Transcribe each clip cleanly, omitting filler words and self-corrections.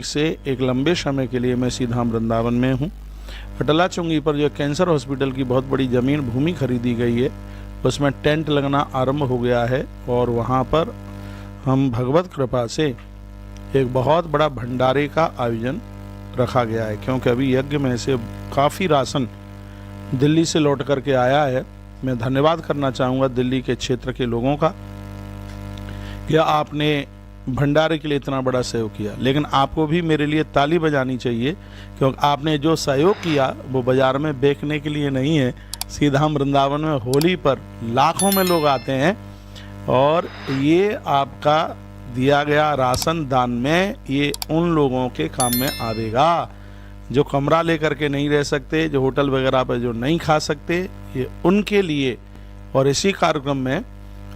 से एक लंबे समय के लिए मैं सीधाम वृंदावन में हूँ। अटला चुंगी पर जो कैंसर हॉस्पिटल की बहुत बड़ी ज़मीन भूमि खरीदी गई है, उसमें टेंट लगना आरंभ हो गया है और वहाँ पर हम भगवत कृपा से एक बहुत बड़ा भंडारे का आयोजन रखा गया है, क्योंकि अभी यज्ञ में से काफ़ी राशन दिल्ली से लौट करके आया है। मैं धन्यवाद करना चाहूँगा दिल्ली के क्षेत्र के लोगों का कि आपने भंडारे के लिए इतना बड़ा सहयोग किया, लेकिन आपको भी मेरे लिए ताली बजानी चाहिए, क्योंकि आपने जो सहयोग किया वो बाज़ार में बेचने के लिए नहीं है। सीधाम वृंदावन में होली पर लाखों में लोग आते हैं और ये आपका दिया गया राशन दान में ये उन लोगों के काम में आवेगा जो कमरा लेकर के नहीं रह सकते, जो होटल वगैरह पर जो नहीं खा सकते, ये उनके लिए। और इसी कार्यक्रम में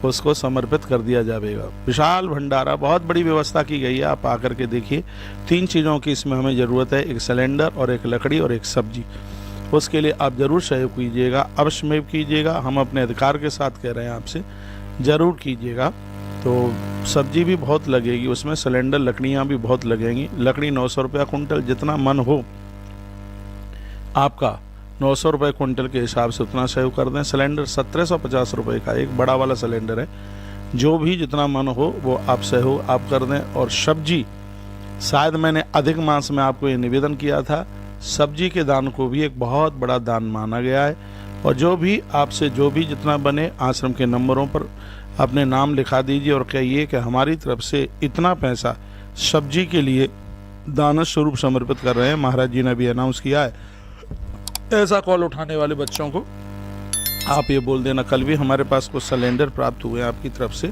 उसको समर्पित कर दिया जाएगा। विशाल भंडारा, बहुत बड़ी व्यवस्था की गई है, आप आकर के देखिए। 3 चीज़ों की इसमें हमें ज़रूरत है, एक सिलेंडर और एक लकड़ी और एक सब्जी। उसके लिए आप ज़रूर सहयोग कीजिएगा, अवश्य में कीजिएगा। हम अपने अधिकार के साथ कह रहे हैं आपसे, ज़रूर कीजिएगा। तो सब्जी भी बहुत लगेगी उसमें, सिलेंडर लकड़ियाँ भी बहुत लगेंगी। लकड़ी 900 रुपया कुंटल, जितना मन हो आपका 900 रुपये कुंटल के हिसाब से उतना सहयोग कर दें। सिलेंडर 1750 रुपये का एक बड़ा वाला सिलेंडर है, जो भी जितना मन हो वो आप सहयोग आप कर दें। और सब्जी, शायद मैंने अधिक मास में आपको ये निवेदन किया था, सब्जी के दान को भी एक बहुत बड़ा दान माना गया है। और जो भी आपसे जो भी जितना बने, आश्रम के नंबरों पर अपने नाम लिखा दीजिए और कहिए कि हमारी तरफ से इतना पैसा सब्जी के लिए दान स्वरूप समर्पित कर रहे हैं। महाराज जी ने भी अनाउंस किया है। ऐसा कॉल उठाने वाले बच्चों को आप ये बोल देना, कल भी हमारे पास कुछ सिलेंडर प्राप्त हुए आपकी तरफ से।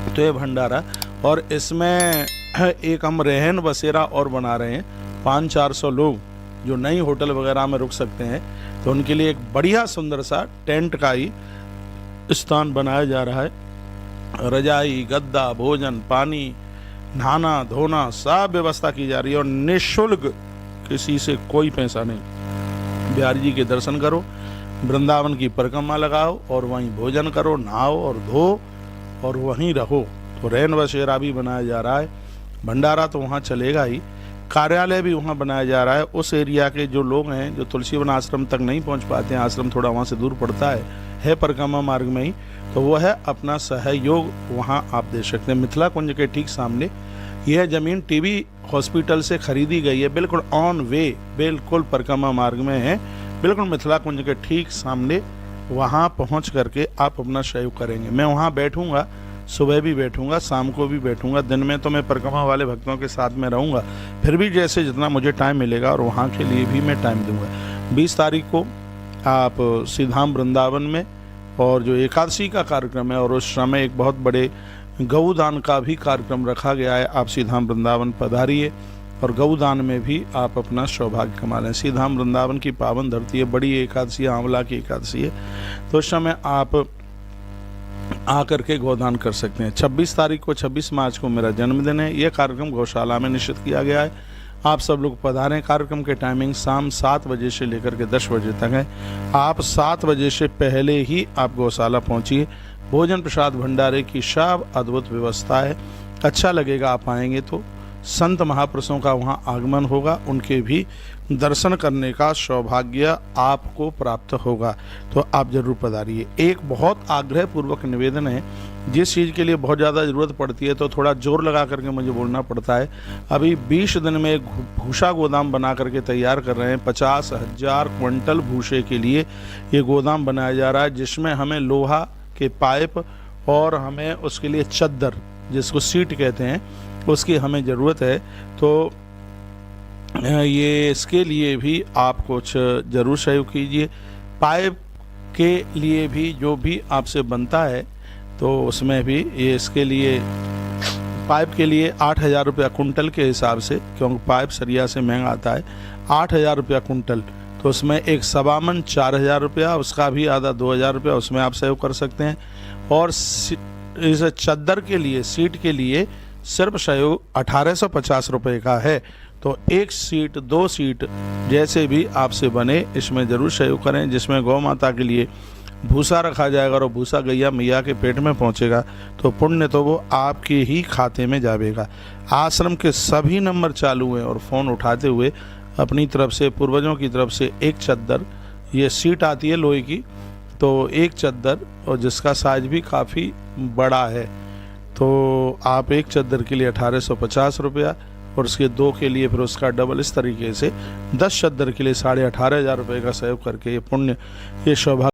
तो ये भंडारा, और इसमें एक हम रहन बसेरा और बना रहे हैं। 500-400 लोग जो नई होटल वगैरह में रुक सकते हैं, तो उनके लिए एक बढ़िया सुंदर सा टेंट का ही स्थान बनाया जा रहा है। रजाई, गद्दा, भोजन, पानी, नहाना धोना सब व्यवस्था की जा रही है और निःशुल्क, किसी से कोई पैसा नहीं। बिहारी जी के दर्शन करो, वृंदावन की परिक्रमा लगाओ और वहीं भोजन करो, नहाओ और धो और वहीं रहो। तो रैन बसेरा भी बनाया जा रहा है। भंडारा तो वहाँ चलेगा ही, कार्यालय भी वहाँ बनाया जा रहा है। उस एरिया के जो लोग हैं, जो तुलसीवन आश्रम तक नहीं पहुँच पाते हैं, आश्रम थोड़ा वहाँ से दूर पड़ता है परिक्रमा मार्ग में ही, तो वो है अपना सहयोग वहाँ आप दे सकते हैं। मिथिला कुंज के ठीक सामने यह ज़मीन टीबी हॉस्पिटल से खरीदी गई है, बिल्कुल ऑन वे, बिल्कुल परिक्रमा मार्ग में है, बिल्कुल मिथिला कुंज के ठीक सामने। वहाँ पहुँच करके आप अपना सहयोग करेंगे। मैं वहाँ बैठूँगा, सुबह भी बैठूँगा, शाम को भी बैठूँगा। दिन में तो मैं परिक्रमा वाले भक्तों के साथ में रहूँगा, फिर भी जैसे जितना मुझे टाइम मिलेगा और वहाँ के लिए भी मैं टाइम दूँगा। 20 तारीख को आप सीधाम वृंदावन में, और जो एकादशी का कार्यक्रम है, और उस समय एक बहुत बड़े गौदान का भी कार्यक्रम रखा गया है। आप सीधाम वृंदावन पधारिए और गौदान में भी आप अपना सौभाग्य कमा लें। सीधाम वृंदावन की पावन धरती है, बड़ी एकादशी, आंवला की एकादशी है, तो उस समय आप आकर के गौदान कर सकते हैं। 26 तारीख को, 26 मार्च को मेरा जन्मदिन है। यह कार्यक्रम गौशाला में निश्चित किया गया है। आप सब लोग पधारें। कार्यक्रम के टाइमिंग शाम 7 बजे से लेकर के 10 बजे तक है। आप 7 बजे से पहले ही आप गौशाला पहुंचिए। भोजन प्रसाद भंडारे की सब अद्भुत व्यवस्था है, अच्छा लगेगा आप आएंगे तो। संत महापुरुषों का वहाँ आगमन होगा, उनके भी दर्शन करने का सौभाग्य आपको प्राप्त होगा, तो आप जरूर पधारिए। एक बहुत आग्रह पूर्वक निवेदन है, जिस चीज़ के लिए बहुत ज़्यादा ज़रूरत पड़ती है तो थोड़ा जोर लगा करके मुझे बोलना पड़ता है। अभी 20 दिन में एक भूसा गोदाम बना करके तैयार कर रहे हैं। 50,000 क्विंटल भूसे के लिए ये गोदाम बनाया जा रहा है, जिसमें हमें लोहा के पाइप और हमें उसके लिए चद्दर, जिसको सीट कहते हैं, उसकी हमें ज़रूरत है। तो ये इसके लिए भी आप कुछ ज़रूर सहयोग कीजिए। पाइप के लिए भी जो भी आपसे बनता है, तो उसमें भी ये इसके लिए पाइप के लिए 8,000 रुपया कुंटल के हिसाब से, क्योंकि पाइप सरिया से महंगा आता है, 8,000 रुपया कुंटल। तो उसमें एक सवामन 4,000 रुपया, उसका भी आधा 2,000 रुपया उसमें आप सहयोग कर सकते हैं। और इस चद्दर के लिए, सीट के लिए सिर्फ सहयोग 1850 रुपये का है। तो 1 सीट 2 सीट जैसे भी आपसे बने, इसमें ज़रूर सहयोग करें। जिसमें गौ माता के लिए भूसा रखा जाएगा और भूसा गैया मैया के पेट में पहुंचेगा तो पुण्य तो वो आपके ही खाते में जाएगा। आश्रम के सभी नंबर चालू हैं और फ़ोन उठाते हुए अपनी तरफ से, पूर्वजों की तरफ से एक चद्दर, ये सीट आती है लोहे की, तो एक चद्दर, और जिसका साइज भी काफ़ी बड़ा है, तो आप एक चद्दर के लिए 1850 रुपया, और उसके 2 के लिए फिर उसका डबल, इस तरीके से 10 चद्दर के लिए 18,500 रुपये का सहयोग करके ये पुण्य, ये सौभाग्य